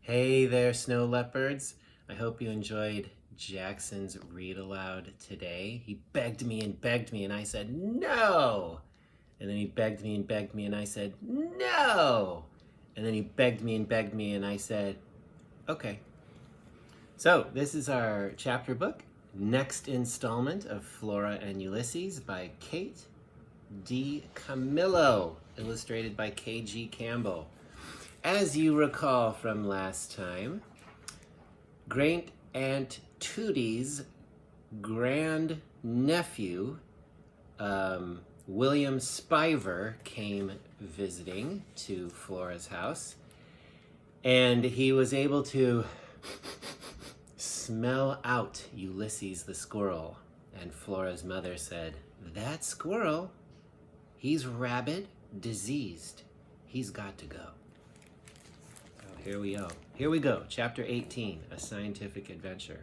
Hey there, snow leopards. I hope you enjoyed Jackson's read aloud today. He begged me, and I said, no. And then he begged me, and I said, no. And then he begged me, and I said, okay. So this is our chapter book, next installment of Flora and Ulysses by Kate D. Camillo, illustrated by K.G. Campbell. As you recall from last time, Great Aunt Tootie's grand-nephew, William Spiver, came visiting to Flora's house, and he was able to smell out Ulysses the squirrel. And Flora's mother said, "That squirrel, he's rabid, diseased. He's got to go." Here we go. Chapter 18, A Scientific Adventure.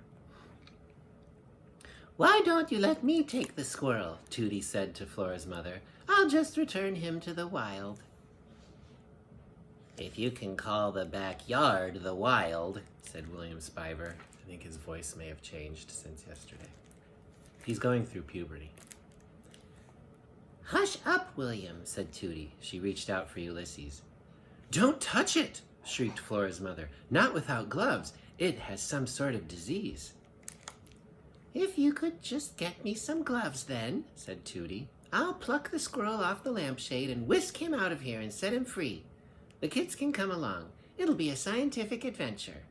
"Why don't you let me take the squirrel?" Tootie said to Flora's mother. "I'll just return him to the wild." "If you can call the backyard the wild," said William Spiver. I think his voice may have changed since yesterday. He's going through puberty. "Hush up, William," said Tootie. She reached out for Ulysses. "Don't touch it!" shrieked Flora's mother. "Not without gloves. It has some sort of disease." "If you could just get me some gloves then," said Tootie, "I'll pluck the squirrel off the lampshade and whisk him out of here and set him free. The kids can come along. It'll be a scientific adventure."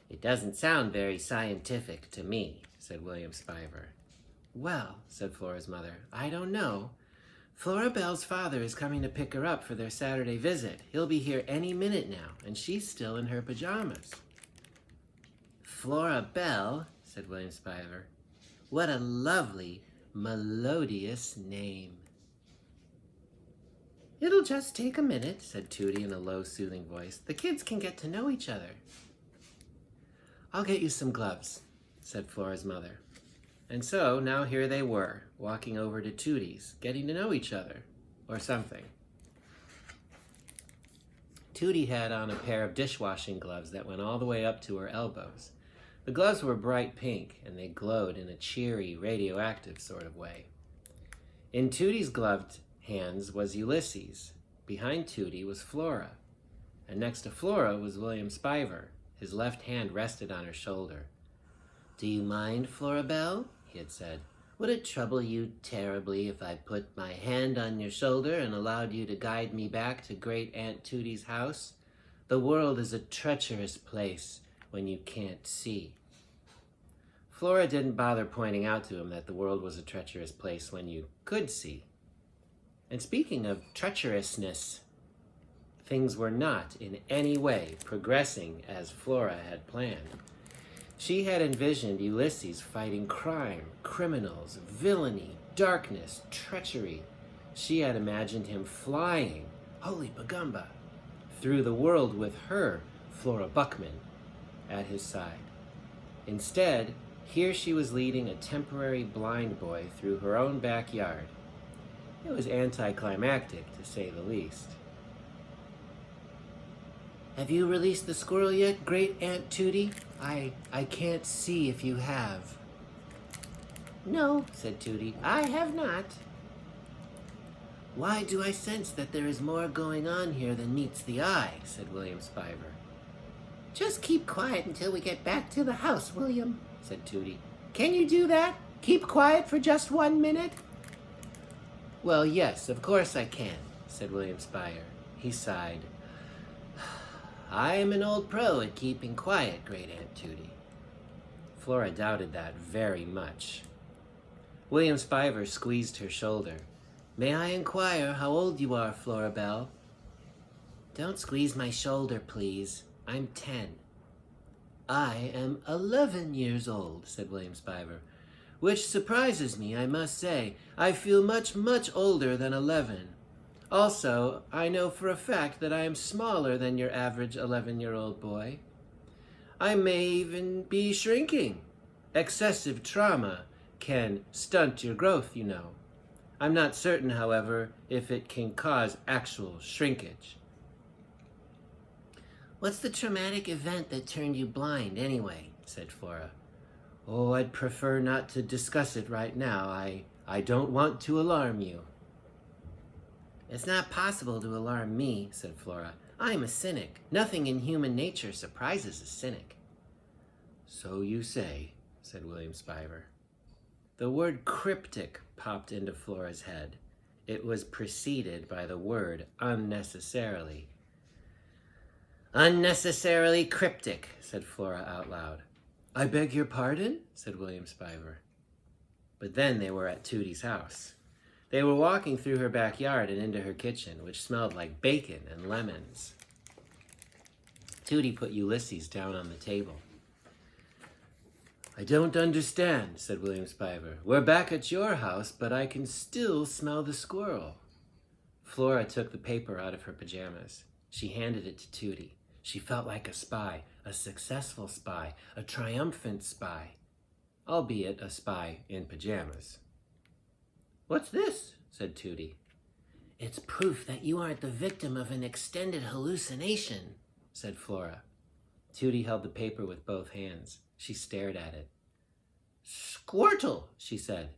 "It doesn't sound very scientific to me," said William Spiver. "Well," said Flora's mother, "I don't know. Flora Belle's father is coming to pick her up for their Saturday visit. He'll be here any minute now, and she's still in her pajamas." "Flora Belle," said William Spiver. "What a lovely, melodious name." "It'll just take a minute," said Tootie in a low, soothing voice. "The kids can get to know each other." "I'll get you some gloves," said Flora's mother. And so now here they were, walking over to Tootie's, getting to know each other, or something. Tootie had on a pair of dishwashing gloves that went all the way up to her elbows. The gloves were bright pink, and they glowed in a cheery, radioactive sort of way. In Tootie's gloved hands was Ulysses. Behind Tootie was Flora. And next to Flora was William Spiver. His left hand rested on her shoulder. "Do you mind, Flora Belle?" he had said. "Would it trouble you terribly if I put my hand on your shoulder and allowed you to guide me back to Great Aunt Tootie's house? The world is a treacherous place when you can't see." Flora didn't bother pointing out to him that the world was a treacherous place when you could see. And speaking of treacherousness, things were not in any way progressing as Flora had planned. She had envisioned Ulysses fighting crime, criminals, villainy, darkness, treachery. She had imagined him flying, holy bagumba, through the world with her, Flora Buckman, at his side. Instead, here she was leading a temporary blind boy through her own backyard. It was anticlimactic, to say the least. "Have you released the squirrel yet, Great Aunt Tootie? I can't see if you have." "No," said Tootie, "I have not." "Why do I sense that there is more going on here than meets the eye?" said William Spiver. "Just keep quiet until we get back to the house, William," said Tootie. "Can you do that? Keep quiet for just 1 minute?" "Well, yes, of course I can," said William Spiver. He sighed. "I am an old pro at keeping quiet, Great Aunt Tootie." Flora doubted that very much. William Spiver squeezed her shoulder. "May I inquire how old you are, Flora Belle?" "Don't squeeze my shoulder, please. I'm 10. "I am 11 years old," said William Spiver. "Which surprises me, I must say. I feel much, much older than 11. Also, I know for a fact that I am smaller than your average 11-year-old boy. I may even be shrinking. Excessive trauma can stunt your growth, you know. I'm not certain, however, if it can cause actual shrinkage." What's the traumatic event that turned you blind, anyway? Said Flora. Oh, I'd prefer not to discuss it right now. I don't want to alarm you. It's not possible to alarm me, said Flora. I'm a cynic. Nothing in human nature surprises a cynic. So you say, said William Spiver. The word cryptic popped into Flora's head. It was preceded by the word unnecessarily. Unnecessarily cryptic, said Flora out loud. I beg your pardon, said William Spiver. But then they were at Tootie's house. They were walking through her backyard and into her kitchen, which smelled like bacon and lemons. Tootie put Ulysses down on the table. I don't understand, said William Spiver. We're back at your house, but I can still smell the squirrel. Flora took the paper out of her pajamas. She handed it to Tootie. She felt like a spy, a successful spy, a triumphant spy, albeit a spy in pajamas. What's this? Said Tootie. It's proof that you aren't the victim of an extended hallucination, said Flora. Tootie held the paper with both hands. She stared at it. Squirtle, she said.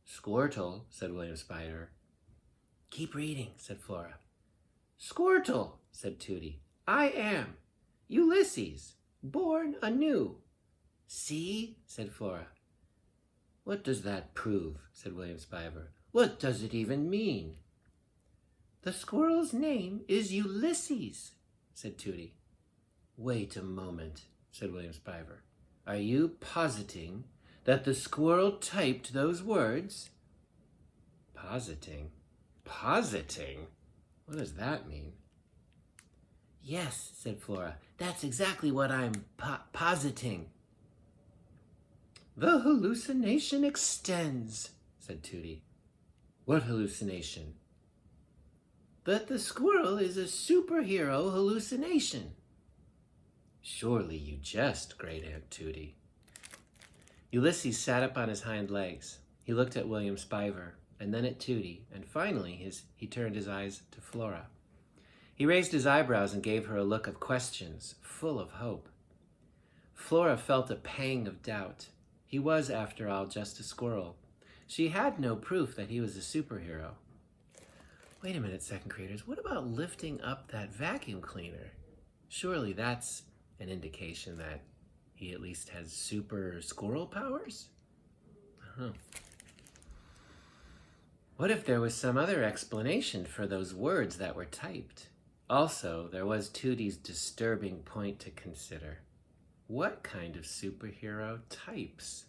Squirtle, said William Spider. Keep reading, said Flora. Squirtle, said Tootie. I am Ulysses, born anew. See, said Flora. What does that prove? Said William Spiver. What does it even mean? The squirrel's name is Ulysses, said Tootie. Wait a moment, said William Spiver. Are you positing that the squirrel typed those words? Positing? Positing? What does that mean? Yes, said Flora. That's exactly what I'm positing. The hallucination extends, said Tootie. What hallucination? That the squirrel is a superhero hallucination. Surely you jest, Great Aunt Tootie. Ulysses sat up on his hind legs. He looked at William Spiver, and then at Tootie, and finally he turned his eyes to Flora. He raised his eyebrows and gave her a look of questions, full of hope. Flora felt a pang of doubt. He was, after all, just a squirrel. She had no proof that he was a superhero. Wait a minute, second graders. What about lifting up that vacuum cleaner? Surely that's an indication that he at least has super squirrel powers? What if there was some other explanation for those words that were typed? Also, there was Tootie's disturbing point to consider. What kind of superhero types?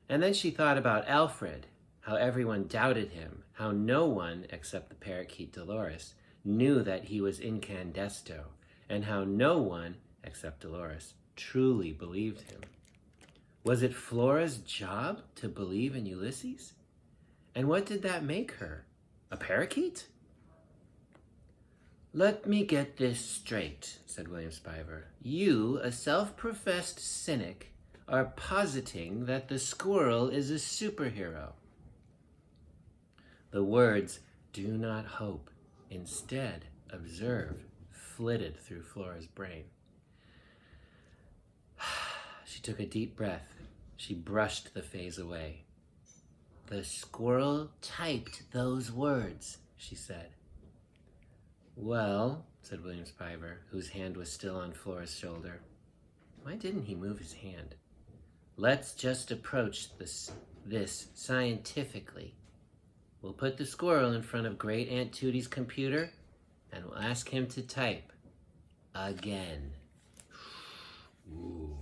And then she thought about Alfred, how everyone doubted him, how no one, except the parakeet Dolores, knew that he was incandesto, and how no one, except Dolores, truly believed him. Was it Flora's job to believe in Ulysses? And what did that make her? A parakeet? Let me get this straight, said William Spiver. You, a self-professed cynic, are positing that the squirrel is a superhero. The words, do not hope, instead observe, flitted through Flora's brain. She took a deep breath. She brushed the phase away. The squirrel typed those words, she said. Well, said William Spiver, whose hand was still on Flora's shoulder. Why didn't he move his hand? Let's just approach this scientifically. We'll put the squirrel in front of Great Aunt Tootie's computer, and we'll ask him to type. Again. Ooh.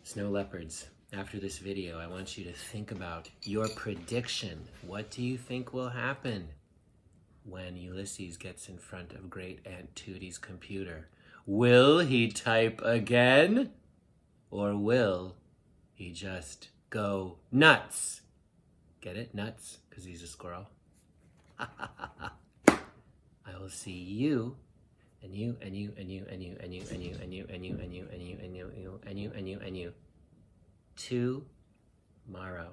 Snow leopards, after this video, I want you to think about your prediction. What do you think will happen when Ulysses gets in front of Great Aunt Tootie's computer? Will he type again? Or will he just go nuts? Get it? Nuts? Because he's a squirrel. I will see you, and you, and you, and you, and you, and you, and you, and you, and you, and you, and you, and you, and you, and you, and you, tomorrow.